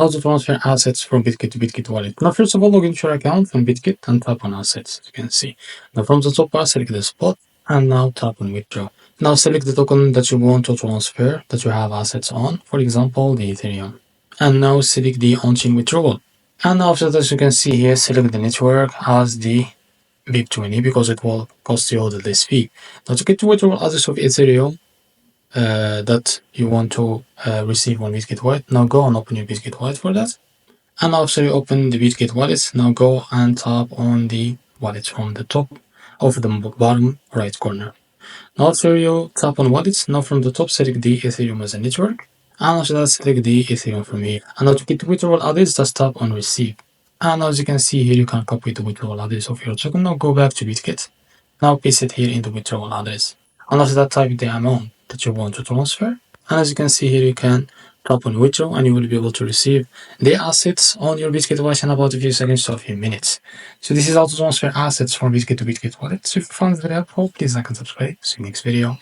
how to transfer assets from Bitget to Bitget wallet. Now, first of all, log into your account from Bitget and tap on assets, as you can see. Now, from the top bar, select the spot and now tap on withdraw. Now, select the token that you want to transfer that you have assets on, for example, the Ethereum. And now select the on-chain withdrawal. And after that, as you can see here, select the network as the BIP20 because it will cost you the less fee. Now, to get to withdraw address of Ethereum that you want to receive on Bitget wallet, now go and open your Bitget wallet for that. And after you open the Bitget wallet, now go and tap on the wallet from the top of the bottom right corner. Now after you tap on wallets, now from the top select the Ethereum as a network. And after that select the Ethereum from here. And now to get the withdrawal address, just tap on receive. And as you can see here, you can copy the withdrawal address of your token. Now go back to Bitget. Now paste it here in the withdrawal address. And after that type the amount that you want to transfer. And as you can see here, you can tap on withdraw and you will be able to receive the assets on your Bitget wallet in about a few seconds to a few minutes. So this is how to transfer assets from Bitget to Bitget wallet. So if you found it very helpful, please like and subscribe. See you next video.